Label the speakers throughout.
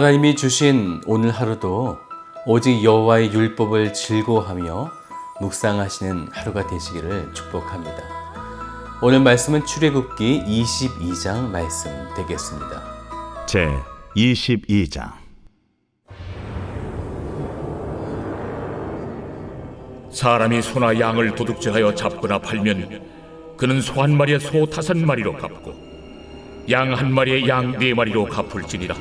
Speaker 1: 하나님이 주신 오늘 하루도 오직 여호와의 율법을 즐거워하며 묵상하시는 하루가 되시기를 축복합니다. 오늘 말씀은 출애굽기 22장 말씀 되겠습니다.
Speaker 2: 제 22장.
Speaker 3: 사람이 소나 양을 도둑질하여 잡거나 팔면 그는 소 한 마리에 소 5마리로 갚고 양 한 마리에 양 4마리로 갚을지니라.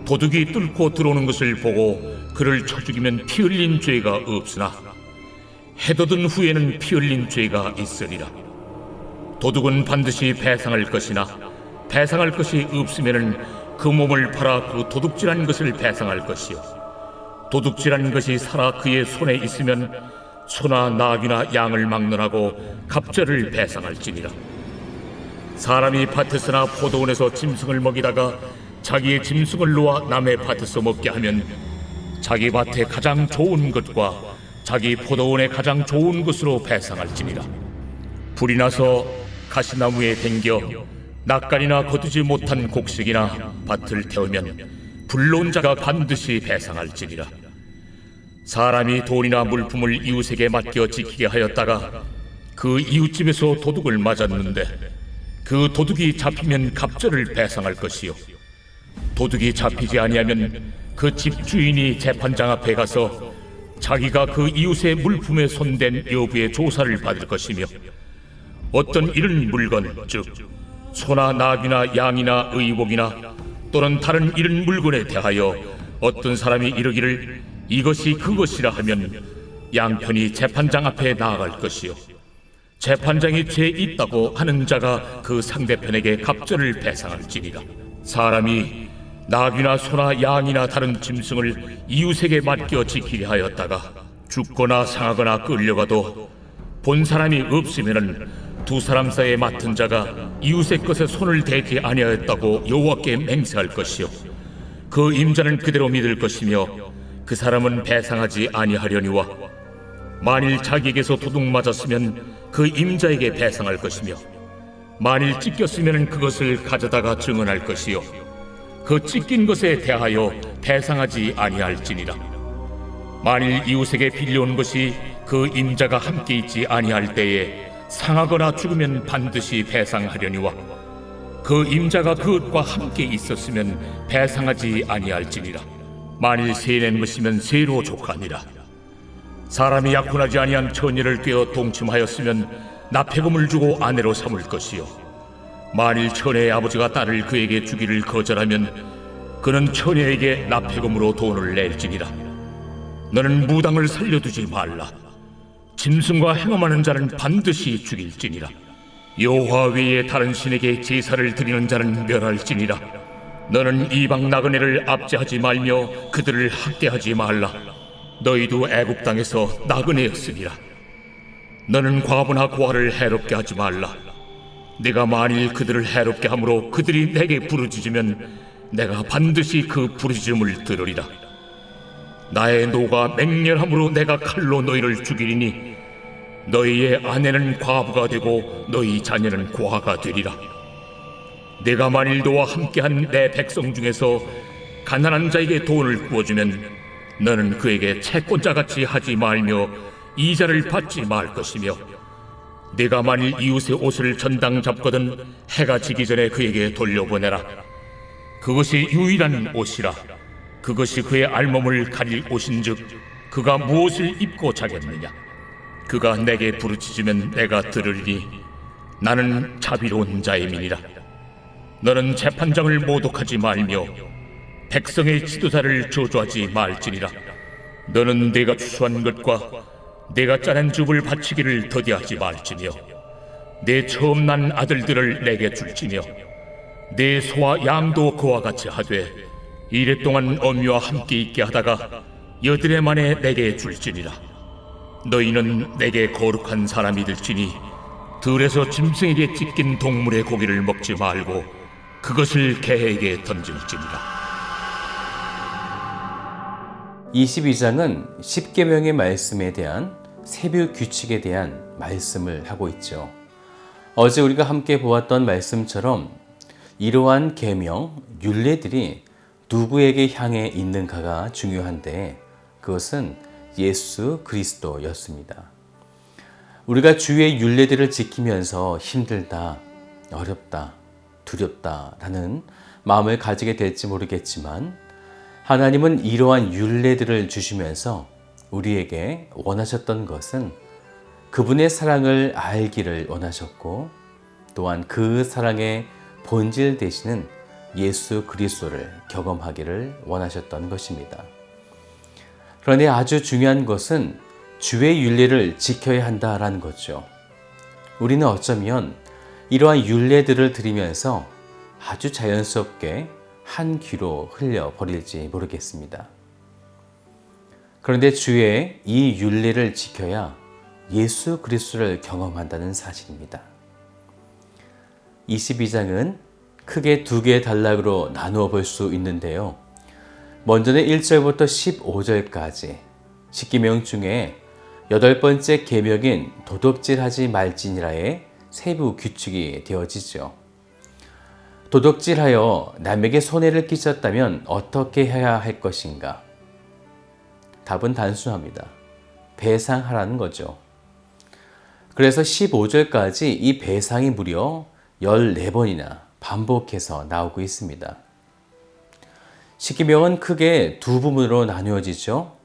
Speaker 3: 도둑이 뚫고 들어오는 것을 보고 그를 쳐 죽이면 피 흘린 죄가 없으나 해돋은 후에는 피 흘린 죄가 있으리라. 도둑은 반드시 배상할 것이나 배상할 것이 없으면은 그 몸을 팔아 그 도둑질한 것을 배상할 것이요, 도둑질한 것이 살아 그의 손에 있으면 소나 나귀나 양을 막론하고 갑절을 배상할지니라. 사람이 밭에서나 포도원에서 짐승을 먹이다가 자기의 짐승을 놓아 남의 밭에서 먹게 하면 자기 밭에 가장 좋은 것과 자기 포도원에 가장 좋은 것으로 배상할지니라. 불이 나서 가시나무에 댕겨 낯간이나 거두지 못한 곡식이나 밭을 태우면 불러온 자가 반드시 배상할지니라. 사람이 돈이나 물품을 이웃에게 맡겨 지키게 하였다가 그 이웃집에서 도둑을 맞았는데 그 도둑이 잡히면 갑절을 배상할 것이요, 도둑이 잡히지 아니하면 그 집주인이 재판장 앞에 가서 자기가 그 이웃의 물품에 손댄 여부의 조사를 받을 것이며, 어떤 이런 물건, 즉 소나 나귀나 양이나 의복이나 또는 다른 이런 물건에 대하여 어떤 사람이 이르기를 이것이 그것이라 하면 양편이 재판장 앞에 나아갈 것이요, 재판장이 죄 있다고 하는 자가 그 상대편에게 갑절을 배상할지니라. 사람이 나귀나 소나 양이나 다른 짐승을 이웃에게 맡겨 지키게 하였다가 죽거나 상하거나 끌려가도 본 사람이 없으면은 두 사람 사이에 맡은 자가 이웃의 것에 손을 대지 아니하였다고 여호와께 맹세할 것이요, 그 임자는 그대로 믿을 것이며 그 사람은 배상하지 아니하려니와 만일 자기에게서 도둑 맞았으면 그 임자에게 배상할 것이며 만일 찢겼으면 그것을 가져다가 증언할 것이요, 그 찢긴 것에 대하여 배상하지 아니할지니라. 만일 이웃에게 빌려온 것이 그 임자가 함께 있지 아니할 때에 상하거나 죽으면 반드시 배상하려니와 그 임자가 그것과 함께 있었으면 배상하지 아니할지니라. 만일 세낸 것이면 세로 족하니라. 사람이 약혼하지 아니한 처녀를 꿰어 동침하였으면 납폐금을 주고 아내로 삼을 것이요, 만일 처녀의 아버지가 딸을 그에게 주기를 거절하면 그는 처녀에게 납폐금으로 돈을 낼지니라. 너는 무당을 살려두지 말라. 짐승과 행함하는 자는 반드시 죽일지니라. 여호와 외에 다른 신에게 제사를 드리는 자는 멸할지니라. 너는 이방 나그네를 압제하지 말며 그들을 학대하지 말라. 너희도 애굽 땅에서 나그네였으니라. 너는 과부나 고아를 해롭게 하지 말라. 내가 만일 그들을 해롭게 함으로 그들이 내게 부르짖으면 내가 반드시 그 부르짖음을 들으리라. 나의 노가 맹렬함으로 내가 칼로 너희를 죽이리니 너희의 아내는 과부가 되고 너희 자녀는 고아가 되리라. 내가 만일 너와 함께한 내 백성 중에서 가난한 자에게 돈을 구워주면 너는 그에게 채권자같이 하지 말며 이자를 받지 말 것이며, 내가 만일 이웃의 옷을 전당 잡거든 해가 지기 전에 그에게 돌려보내라. 그것이 유일한 옷이라. 그것이 그의 알몸을 가릴 옷인즉 그가 무엇을 입고 자겠느냐. 그가 내게 부르짖으면 내가 들으리니 나는 자비로운 자임이니라. 너는 재판장을 모독하지 말며 백성의 지도자를 저주하지 말지니라. 너는 내가 추수한 것과 내가 짜낸 즙을 바치기를 더디하지 말지며 내 처음 난 아들들을 내게 줄지며 내 소와 양도 그와 같이 하되 이랫동안 어미와 함께 있게 하다가 여드레 만에 내게 줄지니라. 너희는 내게 거룩한 사람이 될지니 들에서 짐승에게 찢긴 동물의 고기를 먹지 말고 그것을 개에게 던질지니라.
Speaker 1: 22장은 십계명의 말씀에 대한 세뷰 규칙에 대한 말씀을 하고 있죠. 어제 우리가 함께 보았던 말씀처럼 이러한 계명, 율례들이 누구에게 향해 있는가가 중요한데 그것은 예수 그리스도였습니다. 우리가 주의 율례들을 지키면서 힘들다, 어렵다, 두렵다라는 마음을 가지게 될지 모르겠지만 하나님은 이러한 율례들을 주시면서 우리에게 원하셨던 것은 그분의 사랑을 알기를 원하셨고 또한 그 사랑의 본질 되시는 예수 그리스도를 경험하기를 원하셨던 것입니다. 그런데 아주 중요한 것은 주의 율례를 지켜야 한다라는 거죠. 우리는 어쩌면 이러한 율례들을 들으면서 아주 자연스럽게 한 귀로 흘려버릴지 모르겠습니다. 그런데 주의 이 율례를 지켜야 예수 그리스도를 경험한다는 사실입니다. 22장은 크게 두 개의 단락으로 나누어 볼 수 있는데요. 먼저는 1절부터 15절까지 십계명 중에 8번째 계명인 도둑질하지 말지니라의 세부 규칙이 되어지죠. 도둑질하여 남에게 손해를 끼쳤다면 어떻게 해야 할 것인가? 답은 단순합니다. 배상하라는 거죠. 그래서 15절까지 이 배상이 무려 14번이나 반복해서 나오고 있습니다. 십계명은 크게 두 부분으로 나누어지죠.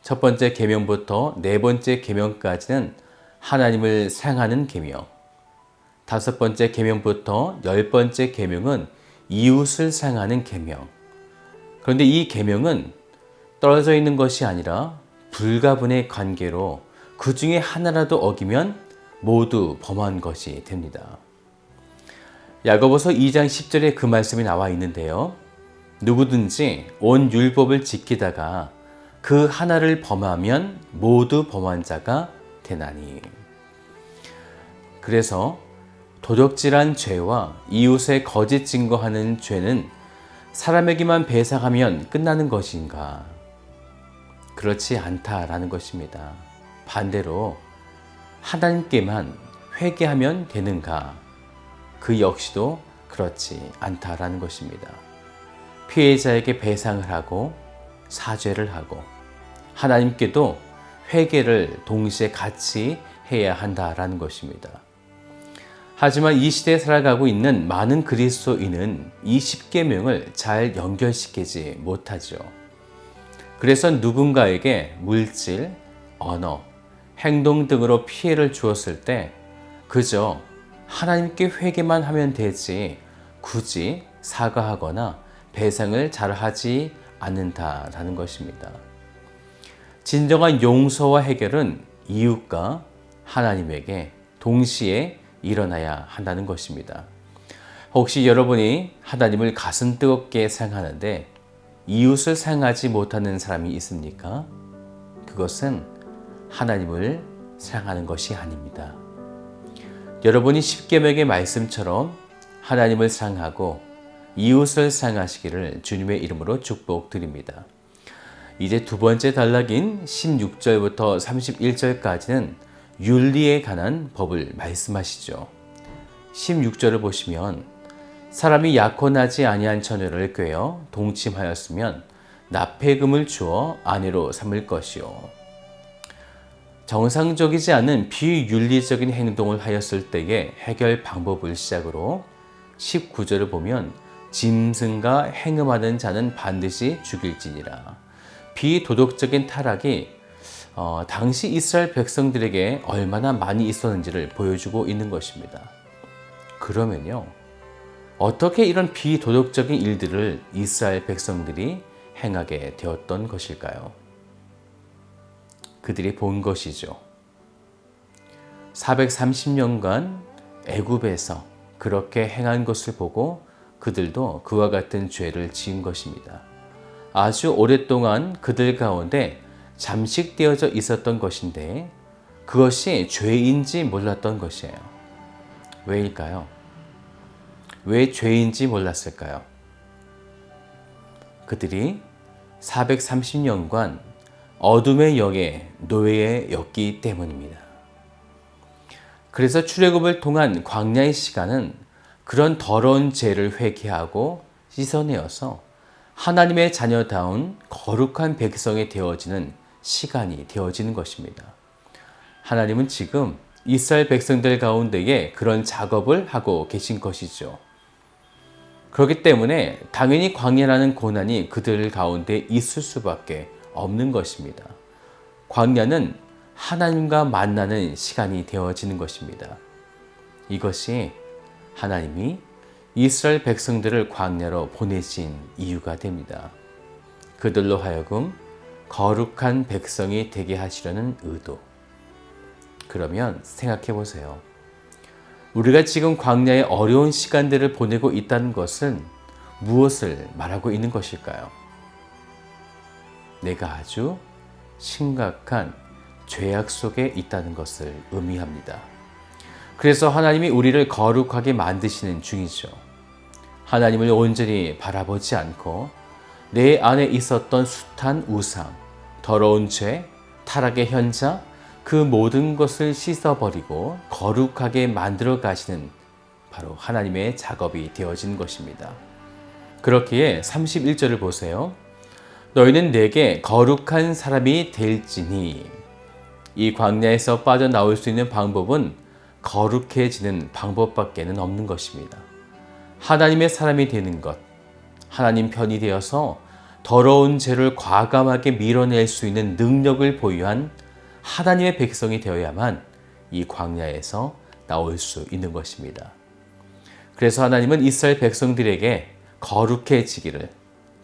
Speaker 1: 첫 번째 계명부터 네 번째 계명까지는 하나님을 사랑하는 계명, 다섯 번째 계명부터 10번째 계명은 이웃을 사랑하는 계명. 그런데 이 계명은 떨어져 있는 것이 아니라 불가분의 관계로 그 중에 하나라도 어기면 모두 범한 것이 됩니다. 야고보서 2장 10절에 그 말씀이 나와 있는데요. 누구든지 온 율법을 지키다가 그 하나를 범하면 모두 범한 자가 되나니. 그래서 도둑질한 죄와 이웃의 거짓 증거하는 죄는 사람에게만 배상하면 끝나는 것인가? 그렇지 않다라는 것입니다. 반대로 하나님께만 회개하면 되는가? 그 역시도 그렇지 않다라는 것입니다. 피해자에게 배상을 하고 사죄를 하고 하나님께도 회개를 동시에 같이 해야 한다라는 것입니다. 하지만 이 시대에 살아가고 있는 많은 그리스도인은 이 십계명을 잘 연결시키지 못하죠. 그래서 누군가에게 물질, 언어, 행동 등으로 피해를 주었을 때 그저 하나님께 회개만 하면 되지 굳이 사과하거나 배상을 잘 하지 않는다라는 것입니다. 진정한 용서와 해결은 이웃과 하나님에게 동시에 일어나야 한다는 것입니다. 혹시 여러분이 하나님을 가슴 뜨겁게 사랑하는데 이웃을 사랑하지 못하는 사람이 있습니까? 그것은 하나님을 사랑하는 것이 아닙니다. 여러분이 십계명의 말씀처럼 하나님을 사랑하고 이웃을 사랑하시기를 주님의 이름으로 축복드립니다. 이제 두 번째 단락인 16절부터 31절까지는 윤리에 관한 법을 말씀하시죠. 16절을 보시면 사람이 약혼하지 아니한 처녀를 꾀어 동침하였으면 납폐금을 주어 아내로 삼을 것이요. 정상적이지 않은 비윤리적인 행동을 하였을 때의 해결 방법을 시작으로 19절을 보면 짐승과 행음하는 자는 반드시 죽일지니라. 비도덕적인 타락이 당시 이스라엘 백성들에게 얼마나 많이 있었는지를 보여주고 있는 것입니다. 그러면요, 어떻게 이런 비도덕적인 일들을 이스라엘 백성들이 행하게 되었던 것일까요? 그들이 본 것이죠. 430년간 애굽에서 그렇게 행한 것을 보고 그들도 그와 같은 죄를 지은 것입니다. 아주 오랫동안 그들 가운데 잠식되어져 있었던 것인데 그것이 죄인지 몰랐던 것이에요. 왜일까요? 왜 죄인지 몰랐을까요? 그들이 430년간 어둠의 영에 노예였기 때문입니다. 그래서 출애굽을 통한 광야의 시간은 그런 더러운 죄를 회개하고 씻어내어서 하나님의 자녀다운 거룩한 백성이 되어지는 시간이 되어지는 것입니다. 하나님은 지금 이스라엘 백성들 가운데에 그런 작업을 하고 계신 것이죠. 그렇기 때문에 당연히 광야라는 고난이 그들 가운데 있을 수밖에 없는 것입니다. 광야는 하나님과 만나는 시간이 되어지는 것입니다. 이것이 하나님이 이스라엘 백성들을 광야로 보내신 이유가 됩니다. 그들로 하여금 거룩한 백성이 되게 하시려는 의도. 그러면 생각해 보세요. 우리가 지금 광야의 어려운 시간들을 보내고 있다는 것은 무엇을 말하고 있는 것일까요? 내가 아주 심각한 죄악 속에 있다는 것을 의미합니다. 그래서 하나님이 우리를 거룩하게 만드시는 중이죠. 하나님을 온전히 바라보지 않고 내 안에 있었던 숱한 우상, 더러운 죄, 타락의 현장, 그 모든 것을 씻어버리고 거룩하게 만들어 가시는 바로 하나님의 작업이 되어진 것입니다. 그렇기에 31절을 보세요. 너희는 내게 거룩한 사람이 될지니. 이 광야에서 빠져나올 수 있는 방법은 거룩해지는 방법밖에는 없는 것입니다. 하나님의 사람이 되는 것, 하나님 편이 되어서 더러운 죄를 과감하게 밀어낼 수 있는 능력을 보유한 하나님의 백성이 되어야만 이 광야에서 나올 수 있는 것입니다. 그래서 하나님은 이스라엘 백성들에게 거룩해지기를,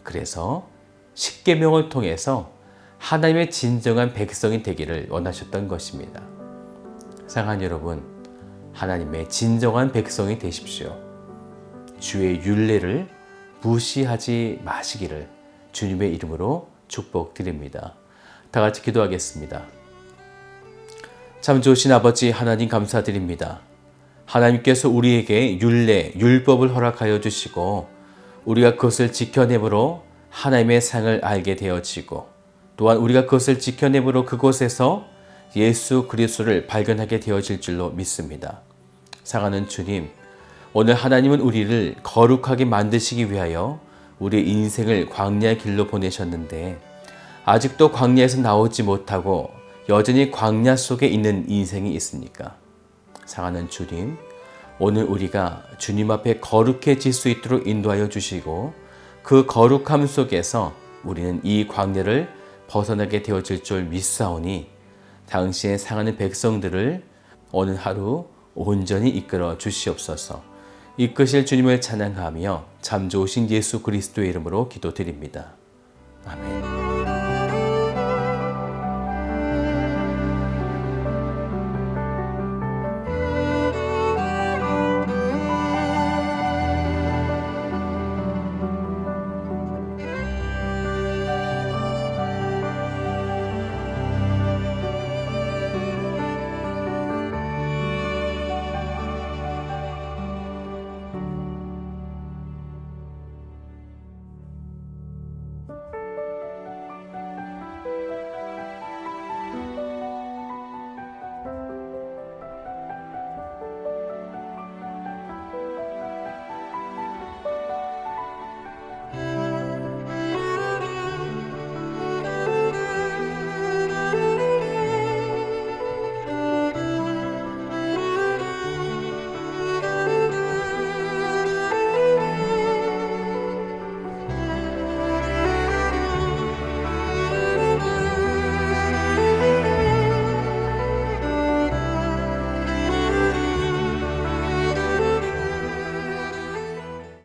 Speaker 1: 그래서 십계명을 통해서 하나님의 진정한 백성이 되기를 원하셨던 것입니다. 사랑하는 여러분, 하나님의 진정한 백성이 되십시오. 주의 율례를 무시하지 마시기를 주님의 이름으로 축복드립니다. 다 같이 기도하겠습니다. 참 좋으신 아버지 하나님 감사드립니다. 하나님께서 우리에게 율례, 율법을 허락하여 주시고 우리가 그것을 지켜내므로 하나님의 상을 알게 되어지고 또한 우리가 그것을 지켜내므로 그곳에서 예수 그리스도를 발견하게 되어질 줄로 믿습니다. 사랑하는 주님, 오늘 하나님은 우리를 거룩하게 만드시기 위하여 우리의 인생을 광야의 길로 보내셨는데 아직도 광야에서 나오지 못하고 여전히 광야 속에 있는 인생이 있습니까? 사랑하는 주님, 오늘 우리가 주님 앞에 거룩해질 수 있도록 인도하여 주시고 그 거룩함 속에서 우리는 이 광야를 벗어나게 되어질 줄 믿사오니 당신의 사랑하는 백성들을 오늘 하루 온전히 이끌어 주시옵소서. 이끄실 주님을 찬양하며 참 좋으신 예수 그리스도의 이름으로 기도드립니다. 아멘.